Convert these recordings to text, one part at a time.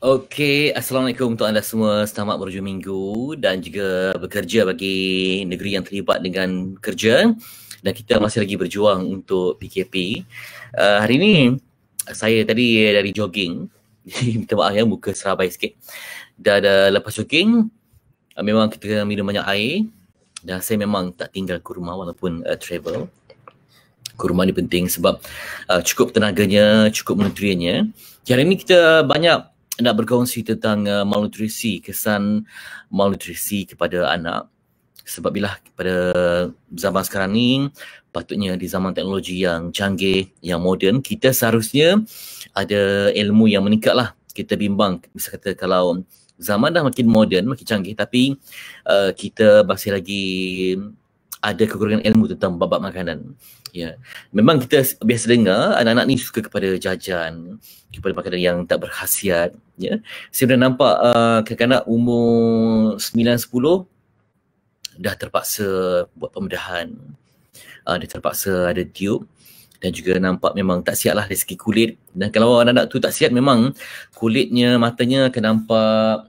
Okey, Assalamualaikum untuk anda semua. Selamat berhujung minggu dan juga bekerja bagi negeri yang terlibat dengan kerja, dan kita masih lagi berjuang untuk PKP. Hari ini saya tadi dari jogging. Jadi minta maaf ya, muka serabai sikit. Dan lepas jogging, memang kita kena minum banyak air, dan saya memang tak tinggal kurma walaupun travel. Kurma ni penting sebab cukup tenaganya, cukup nutriennya. Hari ini kita banyak nak berkongsi tentang malnutrisi, kesan malnutrisi kepada anak. Sebab bila pada zaman sekarang ni, patutnya di zaman teknologi yang canggih, yang moden, kita seharusnya ada ilmu yang meningkat lah. Kita bimbang, bisa kata kalau zaman dah makin moden, makin canggih, tapi kita masih lagi ada kekurangan ilmu tentang bab makanan. Ya, memang kita biasa dengar anak-anak ni suka kepada jajan, kepada makanan yang tak berkhasiat. Ya, saya pernah nampak kanak-kanak umur 9-10 dah terpaksa buat pembedahan, dia terpaksa ada tube, dan juga nampak memang tak sihat lah dari segi kulit. Dan kalau anak-anak tu tak sihat, memang kulitnya, matanya akan nampak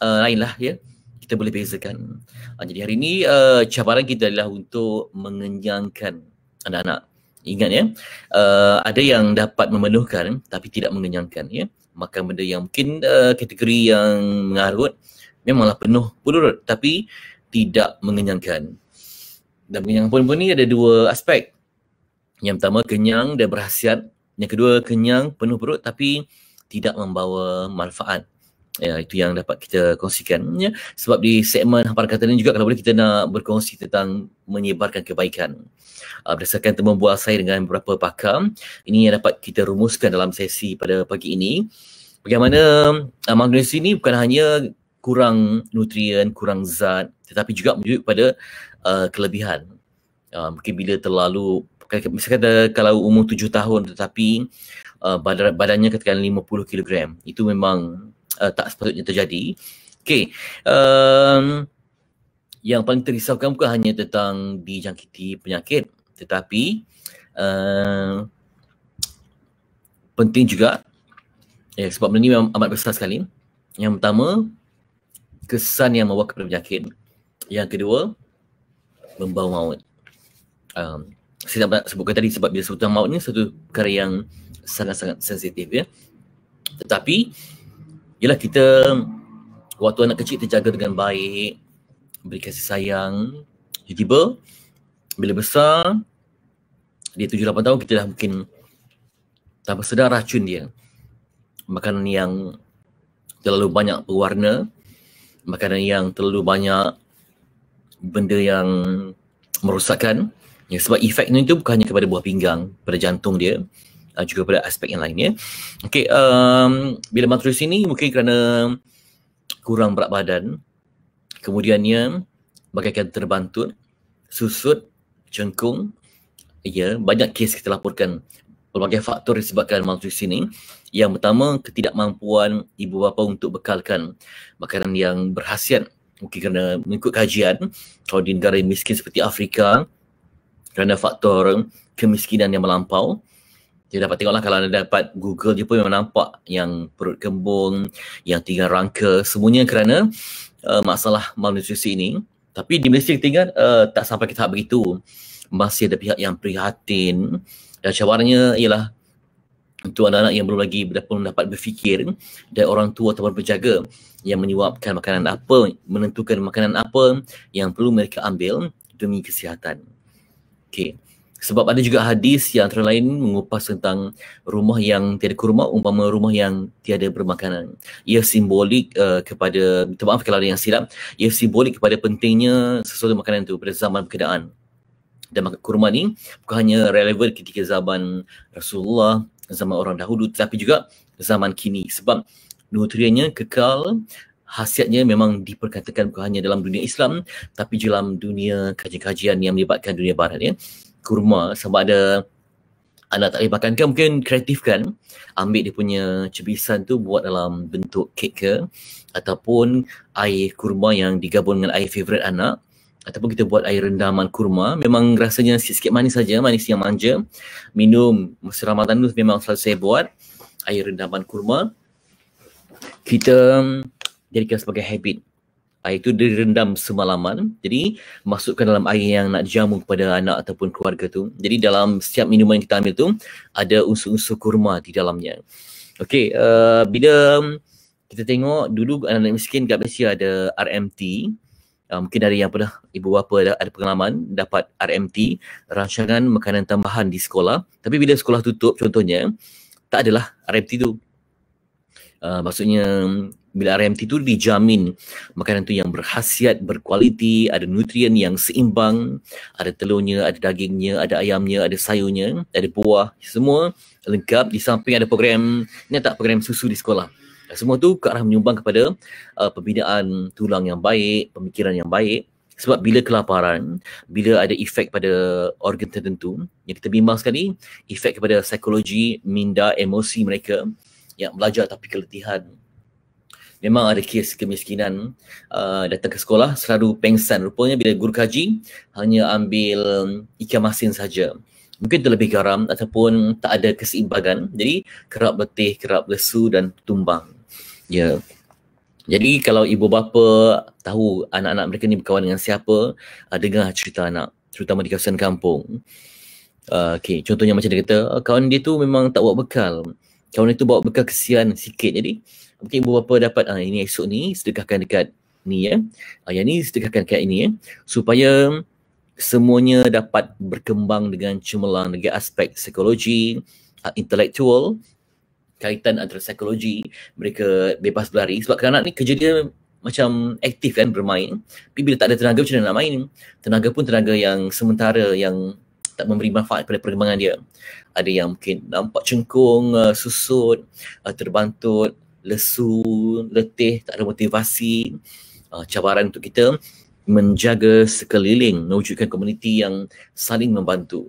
lain lah ya. Kita boleh bezakan. Jadi hari ini cabaran kita adalah untuk mengenyangkan anak-anak. Ingat ya, ada yang dapat memenuhkan tapi tidak mengenyangkan ya. Makan benda yang mungkin kategori yang mengarut, memanglah penuh perut tapi tidak mengenyangkan. Dan mengenyangkan pun ni ada dua aspek. Yang pertama, kenyang dan berkhasiat. Yang kedua, kenyang, penuh perut tapi tidak membawa manfaat. Ya, itu yang dapat kita kongsikan ya. Sebab di segmen Hamparan Kata ini juga, kalau boleh kita nak berkongsi tentang menyebarkan kebaikan. Berdasarkan temu bual saya dengan beberapa pakar, ini yang dapat kita rumuskan dalam sesi pada pagi ini. Bagaimana malnutrisi ini bukan hanya kurang nutrien, kurang zat, tetapi juga merujuk pada kelebihan. Mungkin bila terlalu, misalkan kalau umur 7 tahun tetapi badannya katakan 50 kg, itu memang tak sepatutnya terjadi. Okey, yang paling terisaukan bukan hanya tentang dijangkiti penyakit, tetapi penting juga, sebab benda ni memang amat besar sekali. Yang pertama, kesan yang membawa kepada penyakit. Yang kedua, membawa maut. Saya tak nak sebutkan tadi sebab bila sebutan maut ni satu perkara yang sangat-sangat sensitif ya. Tetapi ialah kita waktu anak kecil terjaga dengan baik, beri kasih sayang, tiba-tiba bila besar, dia 7-8 tahun, kita dah mungkin tanpa sedar racun dia. Makanan yang terlalu banyak pewarna, makanan yang terlalu banyak benda yang merosakkan. Ya, sebab efeknya itu bukan hanya kepada buah pinggang, pada jantung dia, juga pada aspek yang lainnya. Okey, bila malnutrisi ni mungkin kerana kurang berat badan, kemudiannya bagaikan terbantut, susut, cengkung. Ya, banyak kes kita laporkan berbagai faktor disebabkan malnutrisi ni. Yang pertama, ketidakmampuan ibu bapa untuk bekalkan makanan yang berkhasiat. Mungkin kerana mengikut kajian, kalau di negara miskin seperti Afrika, kerana faktor kemiskinan yang melampau. Dia dapat tengoklah, kalau anda dapat Google je pun memang nampak yang perut kembung, yang tinggal rangka, semuanya kerana masalah malnutrisi ini. Tapi di Malaysia kita ingat tak sampai ke tahap begitu. Masih ada pihak yang prihatin, dan cabarannya ialah untuk anak-anak yang belum lagi dapat berfikir, dan orang tua ataupun penjaga yang menyuapkan makanan apa, menentukan makanan apa yang perlu mereka ambil demi kesihatan. Okey. Sebab ada juga hadis yang antara lain mengupas tentang rumah yang tiada kurma umpama rumah yang tiada bermakanan. Ia simbolik kepada, minta maaf kalau ada yang silap, ia simbolik kepada pentingnya sesuatu makanan itu pada zaman berkenaan. Dan kurma ni bukan hanya relevan ketika zaman Rasulullah, zaman orang dahulu, tetapi juga zaman kini. Sebab nutriennya kekal, khasiatnya memang diperkatakan bukan hanya dalam dunia Islam, tapi dalam dunia kajian-kajian yang melibatkan dunia barat ya. Kurma, sama ada anak tak boleh makan kan, mungkin kreatif kan, ambil dia punya cebisan tu buat dalam bentuk kek ke, ataupun air kurma yang digabung dengan air favourite anak, ataupun kita buat air rendaman kurma. Memang rasanya sikit-sikit manis saja, manis yang manja. Minum masa Ramadan tu memang selalu saya buat air rendaman kurma. kita jadikan sebagai habit. Air itu direndam semalaman, jadi masukkan dalam air yang nak dijamu kepada anak ataupun keluarga tu. Jadi dalam setiap minuman yang kita ambil tu ada unsur-unsur kurma di dalamnya. Okey, bila kita tengok dulu anak-anak miskin kat Malaysia ada RMT. Mungkin dari yang pernah ibu bapa ada pengalaman dapat RMT, rancangan makanan tambahan di sekolah. Tapi bila sekolah tutup contohnya, tak adalah RMT tu. Maksudnya bila RMT tu dijamin makanan tu yang berkhasiat, berkualiti, ada nutrien yang seimbang, ada telurnya, ada dagingnya, ada ayamnya, ada sayurnya, ada buah, semua lengkap. Di samping ada program, ni tak program susu di sekolah. Semua tu ke arah menyumbang kepada pembinaan tulang yang baik, pemikiran yang baik. Sebab bila kelaparan, bila ada efek pada organ tertentu, yang kita bimbang sekali, efek kepada psikologi, minda, emosi mereka yang belajar tapi keletihan. Memang ada kes kemiskinan, datang ke sekolah selalu pengsan. Rupanya bila guru kaji hanya ambil ikan masin saja. Mungkin terlebih garam ataupun tak ada keseimbangan. Jadi kerap letih, kerap lesu dan tumbang. Ya. Jadi kalau ibu bapa tahu anak-anak mereka ni berkawan dengan siapa, dengar cerita anak, terutama di kawasan kampung. Okay, contohnya macam dia kata, kawan dia tu memang tak bawa bekal. Kawan dia tu bawa bekal kesian sikit. Jadi mungkin ibu bapa dapat, ini esok ni sedekahkan dekat ni ya. Yang ni sedekahkan dekat ini ya. Supaya semuanya dapat berkembang dengan cemerlang dari aspek psikologi, intelektual, kaitan antara psikologi, mereka bebas berlari. Sebab kanak ni kerja dia macam aktif kan, bermain. Tapi bila tak ada tenaga, macam mana nak main? Tenaga pun tenaga yang sementara, yang tak memberi manfaat pada perkembangan dia. Ada yang mungkin nampak cengkung, susut, terbantut, lesu, letih, tak ada motivasi. Cabaran untuk kita menjaga sekeliling, mewujudkan komuniti yang saling membantu.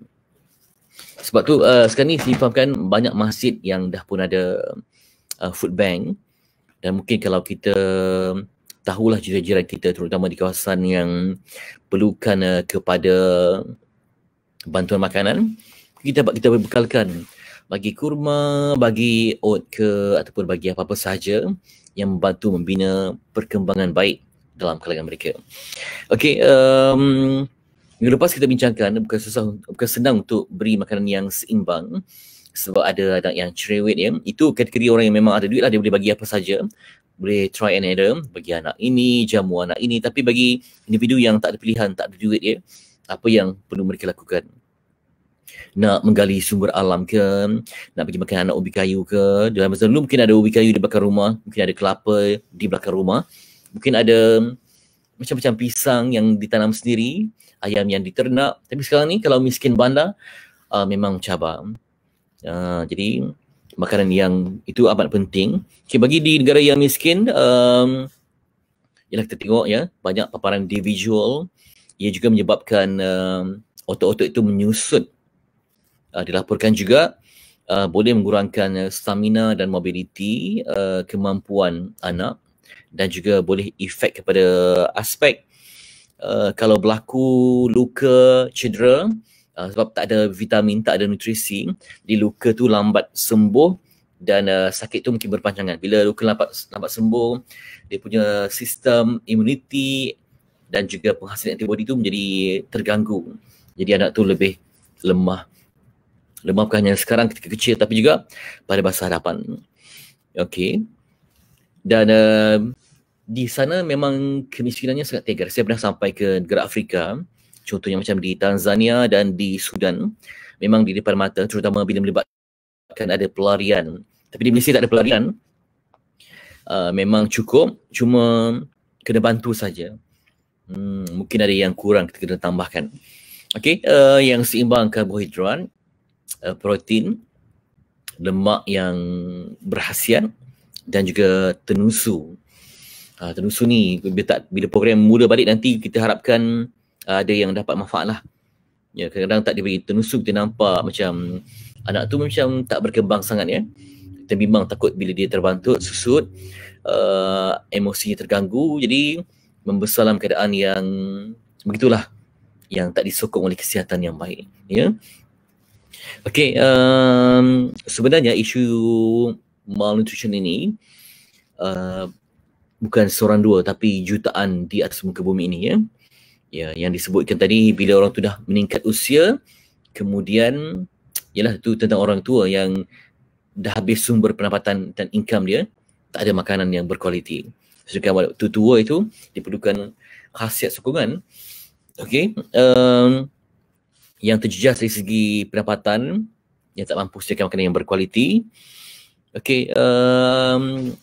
Sebab tu sekarang ni saya fahamkan banyak masjid yang dah pun ada food bank, dan mungkin kalau kita tahulah jiran-jiran kita terutama di kawasan yang perlukan kepada bantuan makanan, kita bekalkan, bagi kurma, bagi oat ke ataupun bagi apa-apa sahaja yang membantu membina perkembangan baik dalam kalangan mereka. Okey, minggu lepas kita bincangkan bukan senang untuk beri makanan yang seimbang, sebab ada anak yang cerewet ya. Itu kategori orang yang memang ada duit lah, dia boleh bagi apa saja, boleh try and error, bagi anak ini, jamu anak ini. Tapi bagi individu yang tak ada pilihan, tak ada duit ya, apa yang perlu mereka lakukan? Nak menggali sumber alam ke, nak bagi makan anak ubi kayu ke. Dalam masa dulu mungkin ada ubi kayu di belakang rumah, mungkin ada kelapa di belakang rumah, mungkin ada macam-macam pisang yang ditanam sendiri, ayam yang diternak. Tapi sekarang ni kalau miskin bandar, memang cabar. Jadi makanan yang itu amat penting. Okay, bagi di negara yang miskin, ialah kita tengok ya, banyak paparan individual. Ia juga menyebabkan otot-otot itu menyusut. Dilaporkan juga boleh mengurangkan stamina dan mobiliti, kemampuan anak, dan juga boleh efek kepada aspek kalau berlaku luka, cedera, sebab tak ada vitamin, tak ada nutrisi, di luka tu lambat sembuh dan sakit tu mungkin berpanjangan. Bila luka lambat sembuh, dia punya sistem imuniti dan juga penghasilan antibody tu menjadi terganggu. Jadi anak tu lebih lemah. Lemah bukan hanya sekarang ketika kecil, tapi juga pada masa hadapan. Okey. Dan di sana memang kemiskinannya sangat tegar. Saya pernah sampai ke negara Afrika, contohnya macam di Tanzania dan di Sudan. Memang di depan mata, terutama bila melibatkan ada pelarian. Tapi di Malaysia tak ada pelarian. Memang cukup, cuma kena bantu saja. Mungkin ada yang kurang, kita kena tambahkan. Okey, yang seimbang karbohidrat, protein, lemak yang berkhasiat dan juga tenusu. Tenusu ni bila program mula balik nanti, kita harapkan ada yang dapat manfaat lah. Ya, kadang-kadang tak diberi tenusu, kita nampak macam anak tu macam tak berkembang sangat ya. Kita bimbang takut bila dia terbantut, susut, emosinya terganggu, jadi membesar dalam keadaan yang begitulah, yang tak disokong oleh kesihatan yang baik ya. Okey, sebenarnya isu malnutrition ini bukan seorang dua tapi jutaan di atas muka bumi ini ya. Ya, yang disebutkan tadi bila orang tu dah meningkat usia, kemudian ialah tu tentang orang tua yang dah habis sumber pendapatan dan income dia, tak ada makanan yang berkualiti. Sedangkan waktu tua itu diperlukan khasiat sokongan. Okey, yang terjejas dari segi pendapatan, yang tak mampu sediakan makanan yang berkualiti. Okey,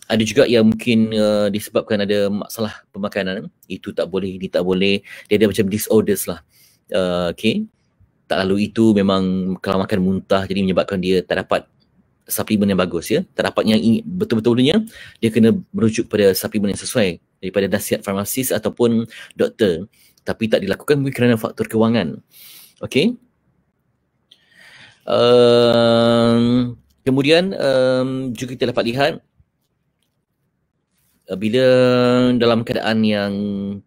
ada juga yang mungkin disebabkan ada masalah pemakanan, itu tak boleh, ini tak boleh, dia ada macam disorders lah. Okey, tak lalu itu memang kalau makan muntah jadi menyebabkan dia tak dapat suplemen yang bagus ya, tak dapat yang betul-betulnya, dia kena merujuk pada suplemen yang sesuai daripada nasihat farmasis ataupun doktor, tapi tak dilakukan mungkin kerana faktor kewangan. Okey. Kemudian juga kita dapat lihat bila dalam keadaan yang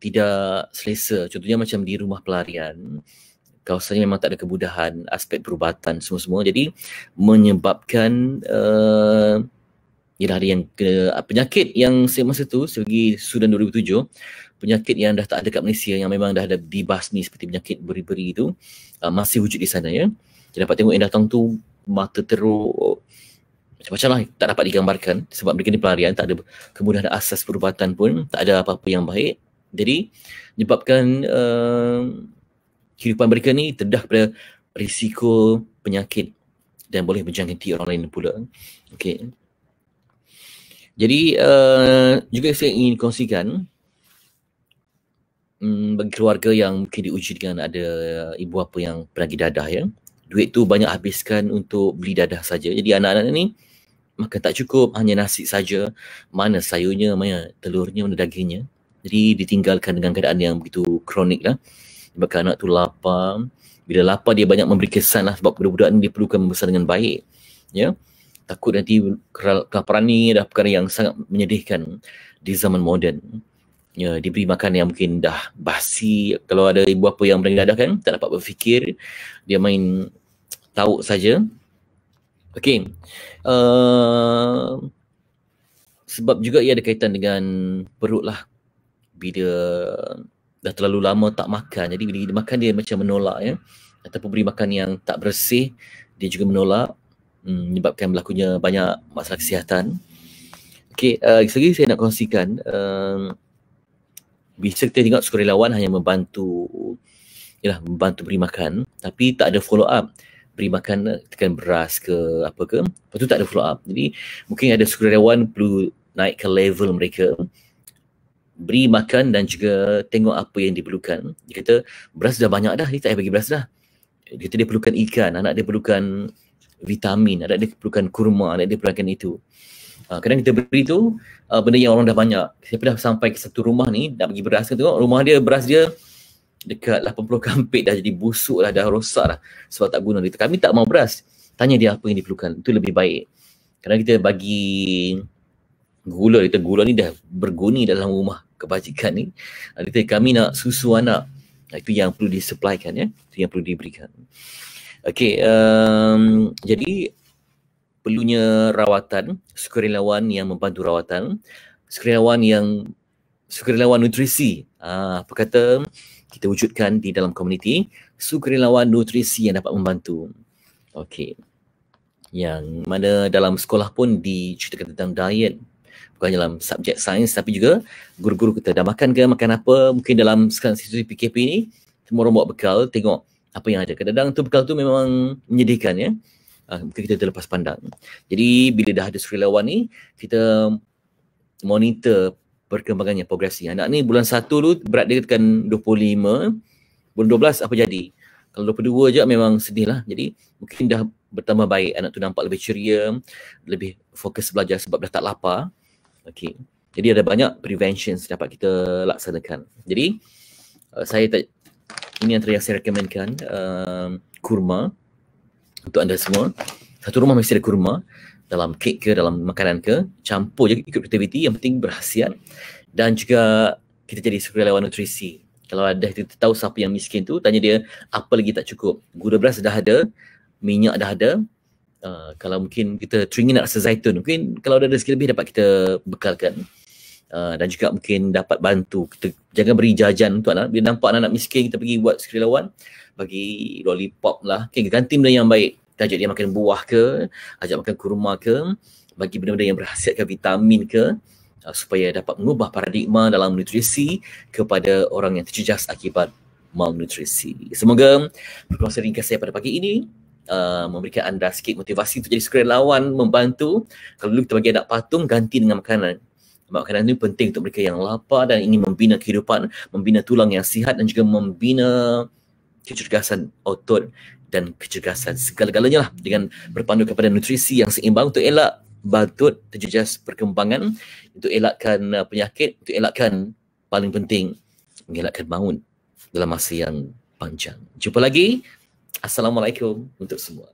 tidak selesa, contohnya macam di rumah pelarian, kawasannya memang tak ada kemudahan aspek perubatan semua-semua, jadi menyebabkan ialah ada yang penyakit yang semasa tu segi Sudan 2007, penyakit yang dah tak ada kat Malaysia yang memang dah ada dibasmi seperti penyakit beri-beri itu masih wujud di sana ya. Kita dapat tengok yang datang tu mata teruk, macam-macam lah, tak dapat digambarkan sebab mereka ni pelarian, tak ada kemudahan asas perubatan pun, tak ada apa-apa yang baik. Jadi menyebabkan kehidupan mereka ni terdedah pada risiko penyakit dan boleh menjangkiti orang lain pula. Okey. Jadi juga saya ingin kongsikan bagi keluarga yang mungkin diuji dengan ada ibu bapa yang penagih dadah ya, duit tu banyak habiskan untuk beli dadah saja. Jadi anak-anak ni makan tak cukup, hanya nasi saja, mana sayurnya, mana telurnya, mana dagingnya. Jadi ditinggalkan dengan keadaan yang begitu kronik lah. Sebab anak tu lapar. Bila lapar dia banyak memberi kesan lah, sebab budak-budak ni diperlukan membesar dengan baik. Ya, takut nanti kelaparan ni adalah perkara yang sangat menyedihkan di zaman moden. Ya, diberi makan yang mungkin dah basi. Kalau ada ibu bapa yang berani dadah kan, tak dapat berfikir, dia main tauk saja. Okey. Sebab juga ia ada kaitan dengan perut lah. Bila dah terlalu lama tak makan, jadi bila dia makan dia macam menolak ya, ataupun beri makan yang tak bersih, dia juga menolak, menyebabkan berlakunya banyak masalah kesihatan. Okey, lagi saya nak kongsikan, bisa kita tengok sukarelawan hanya membantu beri makan, tapi tak ada follow up. Beri makan tekan beras ke apa ke, lepas tu tak ada follow up. Jadi mungkin ada sukarelawan perlu naikkan level mereka, beri makan dan juga tengok apa yang diperlukan. Dia kata beras dah banyak dah, dia tak payah bagi beras dah. Dia kata dia perlukan ikan, anak dia perlukan vitamin, anak dia perlukan kurma, anak dia perlukan itu. Kadang kita beri tu benda yang orang dah banyak. Siapa dah sampai ke satu rumah ni nak bagi beras, tengok rumah dia, beras dia dekat 80 kampit dah, jadi busuk lah, dah rosak lah sebab tak guna. Dia kami tak mau beras, tanya dia apa yang diperlukan, itu lebih baik. Kadang kita bagi gula, kita gula ni dah berguni dalam rumah kebajikan ni, kita kami nak susu anak, itu yang perlu disupplykan ya, itu yang perlu diberikan. Okey, jadi perlunya rawatan, sukarelawan yang membantu rawatan, sukarelawan nutrisi. Apa kata kita wujudkan di dalam komuniti sukarelawan nutrisi yang dapat membantu. Okey. Yang mana dalam sekolah pun diceritakan tentang diet. Bukan dalam subjek sains, tapi juga guru-guru kita dah makan ke, makan apa. Mungkin dalam sekarang situasi PKP ni, semua orang bawa bekal, tengok apa yang ada. Kadang-kadang tu bekal tu memang menyedihkan ya. Mungkin kita terlepas pandang. Jadi bila dah ada sukarelawan ni, kita monitor perkembangannya, progresi. Anak ni bulan 1 tu berat dia tekan 25, bulan 12 apa jadi? Kalau 22 je memang sedih lah. Jadi mungkin dah bertambah baik, anak tu nampak lebih ceria, lebih fokus belajar sebab dah tak lapar. Okey. Jadi ada banyak prevention dapat kita laksanakan. Jadi ini antara yang saya rekomenkan, kurma untuk anda semua. Satu rumah mesti ada kurma, dalam kek ke, dalam makanan ke, campur je ikut aktiviti, yang penting berkhasiat. Dan juga kita jadi sukarelawan nutrisi. Kalau ada kita tahu siapa yang miskin tu, tanya dia apa lagi tak cukup. Gula beras dah ada, minyak dah ada, Kalau mungkin kita teringin nak rasa zaitun, mungkin kalau ada rezeki lebih dapat kita bekalkan. Dan juga mungkin dapat bantu kita, jangan beri jajan untuk anak. Bila nampak anak miskin, kita pergi buat sukarelawan, bagi lollipop lah, okay, ganti benda yang baik. Kita ajak dia makan buah ke, ajak makan kurma ke, bagi benda-benda yang berkhasiatkan vitamin ke, supaya dapat mengubah paradigma dalam nutrisi kepada orang yang terjejas akibat malnutrisi. Semoga perkongsian ringkas saya pada pagi ini memberikan anda sikit motivasi untuk jadi sukarelawan, membantu. Kalau dulu kita bagi anak patung, ganti dengan makanan. Makanan ini penting untuk mereka yang lapar dan ingin membina kehidupan, membina tulang yang sihat dan juga membina kecergasan otot dan kecergasan segala-galanya lah, dengan berpandu kepada nutrisi yang seimbang untuk elak bantut, terjejas perkembangan, untuk elakkan penyakit, untuk elakkan, paling penting, mengelakkan maut dalam masa yang panjang. Jumpa lagi. Assalamualaikum untuk semua.